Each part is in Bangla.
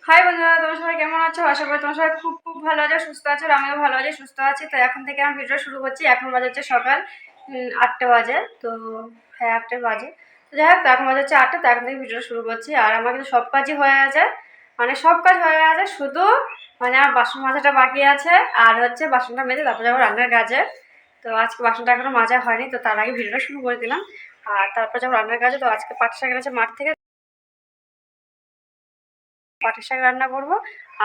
হাই বন্ধুরা, তোমরা সবাই কেমন আছো? আশা করি তোমরা সবাই খুব খুব ভালো আছো, সুস্থ আছো। আমিও ভালো আছি, সুস্থ আছি। তো এখন থেকে আমি ভিডিও শুরু করছি। এখন বাজে হচ্ছে সকাল 8টা বাজে। তো হ্যাঁ, 8টা বাজে। তো যাই হোক, তো এখন বাজে হচ্ছে 8টা। তো এখন থেকে ভিডিও শুরু করছি। আর আমার কিন্তু সব কাজই হয়ে আছে, মানে সব কাজ হয়ে আছে, শুধু মানে আমার বাসন মাজাটা বাকি আছে। আর হচ্ছে বাসনটা মেজে তারপর যাবো রান্নার কাজে। তো আজকে বাসনটা এখনো মাজা হয়নি, তো তার আগে ভিডিওটা শুরু করে দিলাম। আর তারপর যাবো রান্নার কাজে। তো আজকে পাট শাক এনেছে মাঠ থেকে, পাটের শাক রান্না করবো।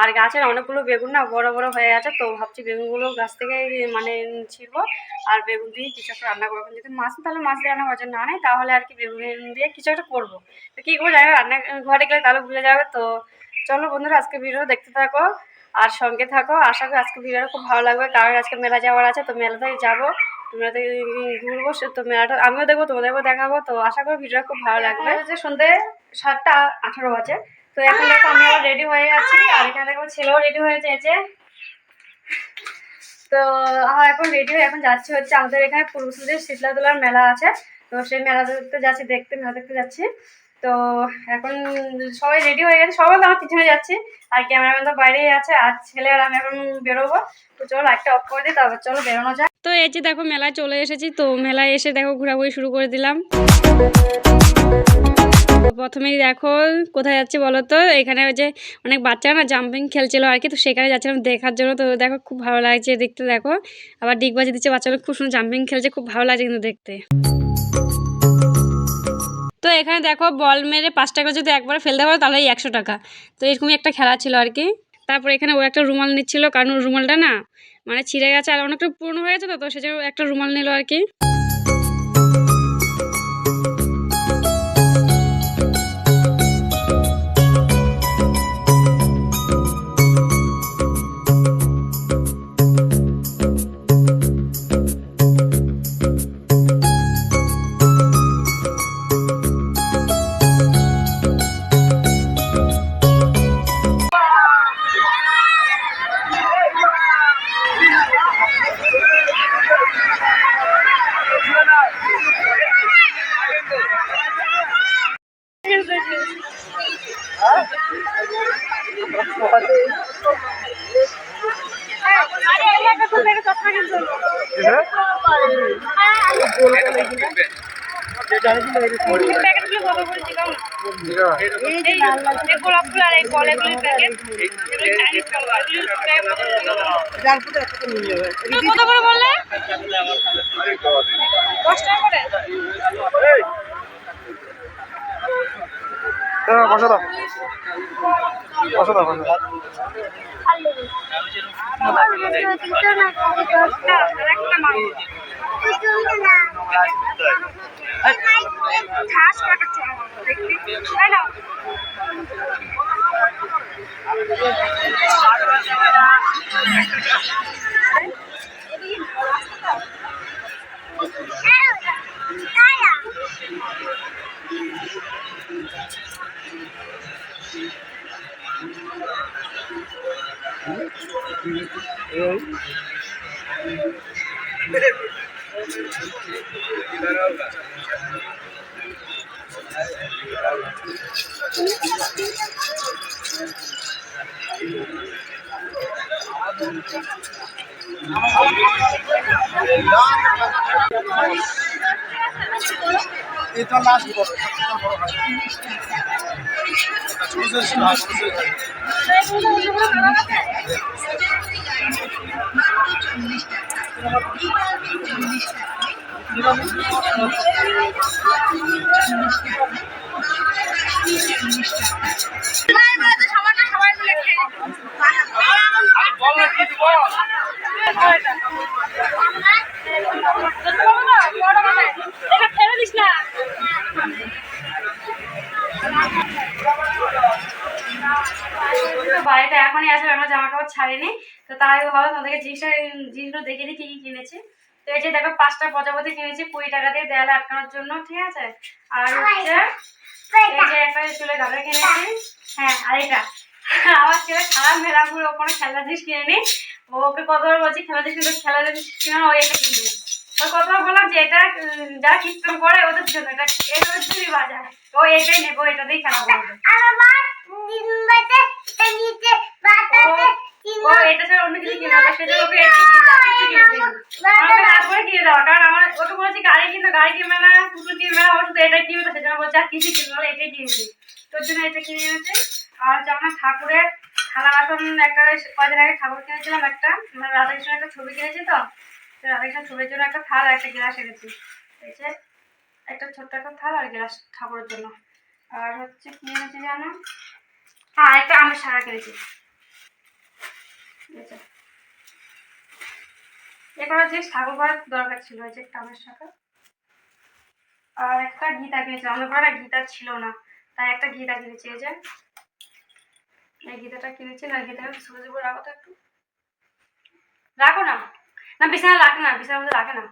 আর গাছের অনেকগুলো বেগুন না বড় বড় হয়ে আছে, তো ভাবছি বেগুনগুলো গাছ থেকে মানে ছিঁড়বো আর বেগুন দিয়ে কিছু একটা রান্না করবো। যদি মাছ তাহলে মাছ দিয়ে রান্না করার না নেই, তাহলে আর কি বেগুন দিয়ে কিছু একটা করবো। তো কী করবো জানি, রান্না ঘরে গেলে তাহলে ভুলে যাবে। তো চলো বন্ধুরা, আজকে ভিডিও দেখতে থাকো আর সঙ্গে থাকো। আশা করি আজকে ভিডিওটা খুব ভালো লাগবে, কারণ আজকে মেলা যাওয়ার আছে। তো মেলাতে যাবো, মেলাতে ঘুরবো। তো মেলাটা আমিও দেখবো, তোমাদেরকেও দেখাবো। তো আশা করি ভিডিওটা খুব ভালো লাগবে। হচ্ছে সন্ধ্যে 7টা 18 বাজে। তো এখন দেখো আমি আবার রেডি হয়ে যাচ্ছি, আর এখানে দেখো ছেলেও রেডি হয়েছে এই যে। তো আমার এখন রেডি হয়ে এখন যাচ্ছি হচ্ছে আমাদের এখানে পূর্বসূরির শীতলা তোলার মেলা আছে। তো সেই মেলা দেখতে যাচ্ছি, মেলা দেখতে যাচ্ছি। তো এখন সবাই রেডি হয়ে গেছে, সবাই আমার পিছনে যাচ্ছি। আর ক্যামেরাম্যান তো বাইরেই আছে, আর ছেলে আর আমি এখন বেরোবো। তো চলো লাইটটা অফ করে দিই, তারপর চলো বেরোনো যায়। তো এই যে দেখো মেলায় চলে এসেছি। তো মেলায় এসে দেখো ঘোরাঘুরি শুরু করে দিলাম। প্রথমেই দেখো কোথায় যাচ্ছি বলো তো, এখানে ওই যে অনেক বাচ্চারা না জাম্পিং খেলছিল আর কি। তো সেখানে যাচ্ছিলাম দেখার জন্য। তো দেখো খুব ভালো লাগছে দেখতে, দেখো আবার ডিগবাজি দিচ্ছে বাচ্চারা, খুব সুন্দর জাম্পিং খেলছে, খুব ভালো লাগছে কিন্তু দেখতে। তো এখানে দেখো বল মেরে 5 টাকা যদি একবার ফেলতে পারো তাহলে 100 টাকা। তো এরকমই একটা খেলা ছিল আর কি। তারপর এখানে ও একটা রুমাল নিচ্ছিল, কারণ ওর রুমালটা না মানে ছিঁড়ে গেছে আর অনেকটা পুরনো হয়ে গেছে। তো সেজন্য একটা রুমাল নিল আর কি। এটা লাস্ট বড় বাড়িতে এখনই আসবে, আমরা জামা কাপড় ছাড়িনি। তো তাই ভালো তোমাদেরকে জিনিসগুলো দেখিয়ে দিই কি কি কিনেছি। তো এই যে দেখো 5টা প্রজাপতি কিনেছি 20 টাকা দিয়ে, দেয়ালে আটকানোর জন্য, ঠিক আছে। আর হচ্ছে এই যে একটা চুলে গাদা কিনেছি। হ্যাঁ, আর এটা আমার ছেলে সারা মেলা ঘুরে ওখানে খেলনা জিনিস কিনে নি। ওকে কতবার বলছি খেলনা জিনিস কিন্তু খেলনা জিনিস কিনে, ও এটা কিনবে। ওই কথা বললাম যে এটা যা কীর্তন করে ওদের জন্য, এটা এভাবে চুরি বাজায়, ও এটাই নেবো, এটা দিয়ে খেলা করবে। ও এটা ছাড়া অন্য কিছু কিনবে, সেজন্য ওকে এটাই কিনতে হাত করে কিনে দেওয়া। কারণ আমার ওকে বলেছি গাড়ি কিনবে, গাড়ি কিনবে না, পুতুল কিনবে না, ও শুধু এটাই কিনবে, সেজন্য বলছে আর কিছু কিনবে না, এটাই কিনে দিই। তোর জন্য এটা কিনে এনেছে। আর হচ্ছে আমার ঠাকুরের থালা বাসন একটা কদিন আগে ঠাকুর কিনেছিলাম, একটা মানে রাধাকৃষ্ণের একটা ছবি কিনেছি, তো রাধাকৃষ্ণের ছবির জন্য একটা থাল আর একটা গ্লাস এনেছি। এই যে একটা ছোট্ট একটা থাল আর গ্লাস ঠাকুরের জন্য। আর হচ্ছে কি এনেছি জানো, হ্যাঁ একটা আমের সারা কিনেছি। এবার যে ঠাকুর ঘরের দরকার ছিল, এই যে একটা আমের শাখা আর একটা গীতা কিনেছি। আমাদের ঘরে গীতা ছিল না, তাই একটা গীতা কিনেছি। এই যে এই গীতাটা কিনেছি। না গীতাটা সুযোগ রাখো তো, একটু রাখো না, না বিছানা রাখে না, বিছানার মধ্যে রাখে না,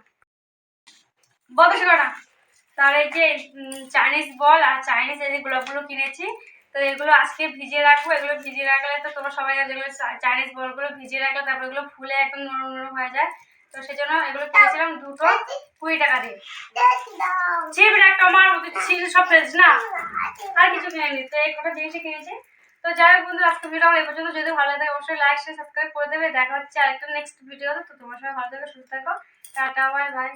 বলতে ছিল না। তার এই যে চাইনিজ বল আর চাইনিজ এই যে গোলাপগুলো কিনেছি, তো এগুলো আজকে ভিজিয়ে রাখবো। এগুলো ভিজিয়ে রাখলে তো তোমরা সবাই যেগুলো চাইনিজ বলগুলো ভিজিয়ে রাখলে তারপর এগুলো ফুলে একদম নরম নরম হয়ে যায়। তো সেই জন্য এগুলো কিনেছিলাম দুটো 20 টাকা দিয়ে। চিপড়ে একটা আমার সব ফ্রেশ না, আর কিছু কিনে তো এই কটা জিনিসই কিনেছি। তো যাই হোক বন্ধু, আজকে ভিডিও এই পর্যন্ত। যদি ভালো লাগে অবশ্যই লাইক শেয়ার সাবস্ক্রাইব করে দেবে। দেখা হচ্ছে আরেকটা নেক্সট ভিডিওতে। তো তোমার সবাই ভালো থাকো, সুস্থ থাকো, টাটা বাই বাই।